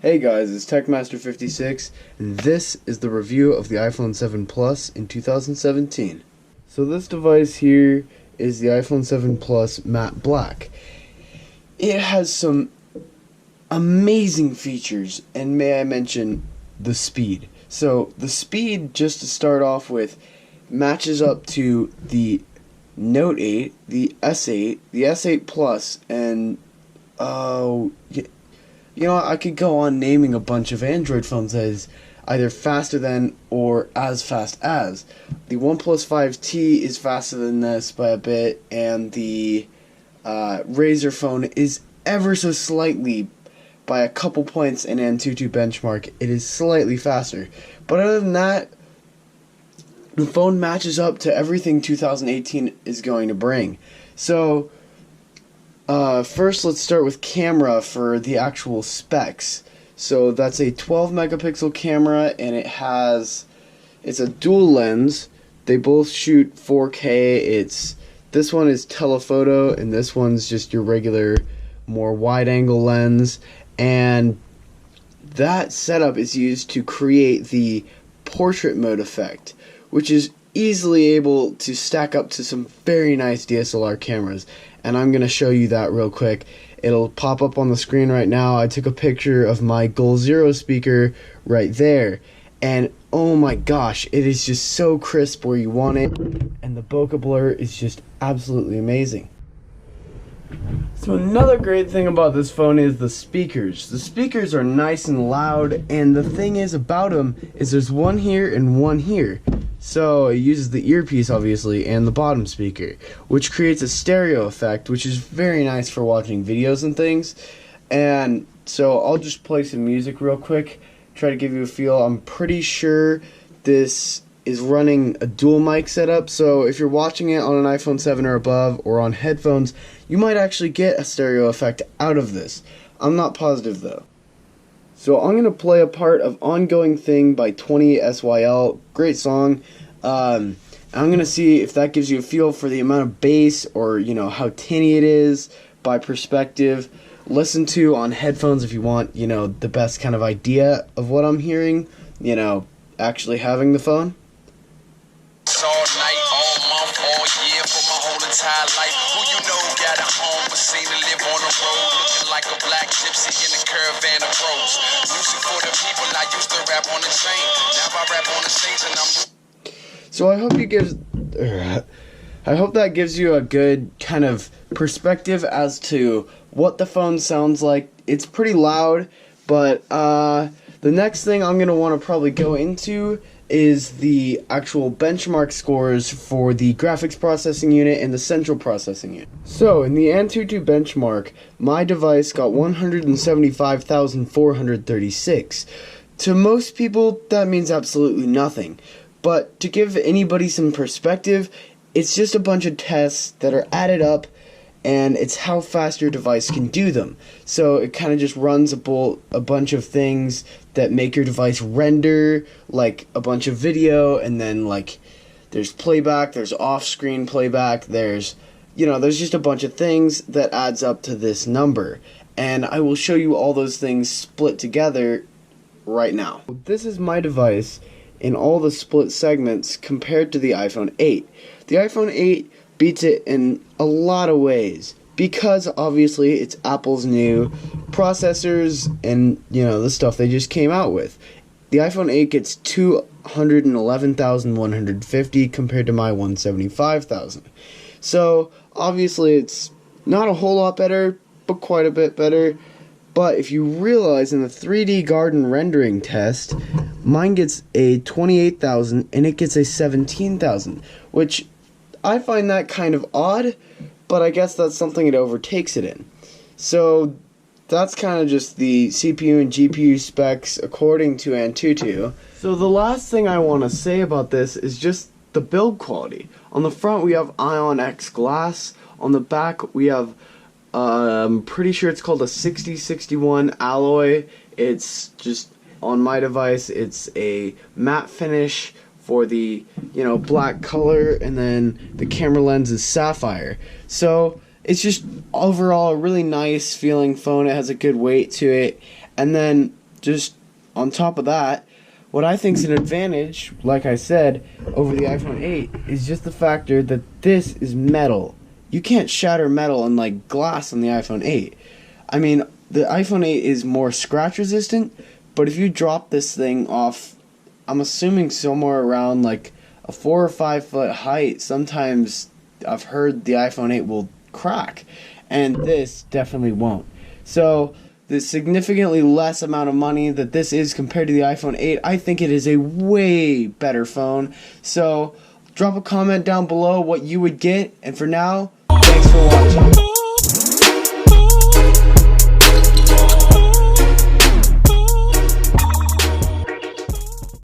Hey guys, it's TechMaster56, and this is the review of the iPhone 7 Plus in 2017. So this device here is the iPhone 7 Plus Matte Black. It has some amazing features, and may I mention the speed. So the speed, just to start off with, matches up to the Note 8, the S8, the S8 Plus, and you know, I could go on naming a bunch of Android phones that is either faster than or as fast as. The OnePlus 5T is faster than this by a bit, and the Razer phone is ever so slightly, by a couple points in Antutu benchmark, it is slightly faster. But other than that, the phone matches up to everything 2018 is going to bring. So, first, let's start with camera for the actual specs. So that's a 12 megapixel camera, and it's a dual lens. They both shoot 4K. This one is telephoto, and this one's just your regular, more wide-angle lens. And that setup is used to create the portrait mode effect, which is easily able to stack up to some very nice DSLR cameras. And I'm going to show you that real quick. It'll pop up on the screen right now. I took a picture of my Goal Zero speaker right there. And oh my gosh, it is just so crisp where you want it. And the bokeh blur is just absolutely amazing. So another great thing about this phone is the speakers. The speakers are nice and loud, and the thing is about them is there's one here and one here. So it uses the earpiece obviously and the bottom speaker, which creates a stereo effect, which is very nice for watching videos and things. And so I'll just play some music real quick, try to give you a feel. I'm pretty sure this is running a dual mic setup, so if you're watching it on an iPhone 7 or above or on headphones, you might actually get a stereo effect out of this. I'm not positive though. So I'm going to play a part of Ongoing Thing by 20SYL. Great song. I'm going to see if that gives you a feel for the amount of bass, or you know, how tinny it is by perspective. Listen to on headphones if you want, you know, the best kind of idea of what I'm hearing, you know, actually having the phone. All night, all month, all year, for my whole entire life. Who you know got a home, but seem to live on the road, looking like a black gypsy in a caravan of crows. Music for the people, I used to rap on the train. Now I rap on the stage and I'm... So I hope that gives you a good kind of perspective as to what the phone sounds like. It's pretty loud, but the next thing I'm going to want to probably go into is the actual benchmark scores for the graphics processing unit and the central processing unit. So in the Antutu benchmark, my device got 175,436. To most people, that means absolutely nothing. But to give anybody some perspective, it's just a bunch of tests that are added up, and it's how fast your device can do them. So it kind of just runs a bunch of things that make your device render like a bunch of video, and then like there's playback, there's off-screen playback, there's just a bunch of things that adds up to this number. And I will show you all those things split together right now. This is my device in all the split segments compared to the iPhone 8. The iPhone 8 beats it in a lot of ways, because obviously it's Apple's new processors and, you know, the stuff they just came out with. The iPhone 8 gets 211,150 compared to my 175,000. So obviously it's not a whole lot better, but quite a bit better. But if you realize in the 3D garden rendering test, mine gets a 28,000 and it gets a 17,000, which I find that kind of odd, but I guess that's something it overtakes it in. So that's kind of just the CPU and GPU specs according to Antutu. So the last thing I want to say about this is just the build quality. On the front we have Ion X glass. On the back we have, I'm pretty sure it's called a 6061 alloy. It's just, on my device, it's a matte finish for the, you know, black color, and then the camera lens is sapphire. So it's just overall a really nice feeling phone. It has a good weight to it, and then just on top of that, what I think is an advantage, like I said, over the iPhone 8 is just the factor that this is metal. You can't shatter metal unlike glass on the iPhone 8. I mean, the iPhone 8 is more scratch resistant, but if you drop this thing off, I'm assuming somewhere around like a 4 or 5 foot height, sometimes I've heard the iPhone 8 will crack, and this definitely won't. So the significantly less amount of money that this is compared to the iPhone 8, I think it is a way better phone. So drop a comment down below what you would get, and for now, thanks for watching.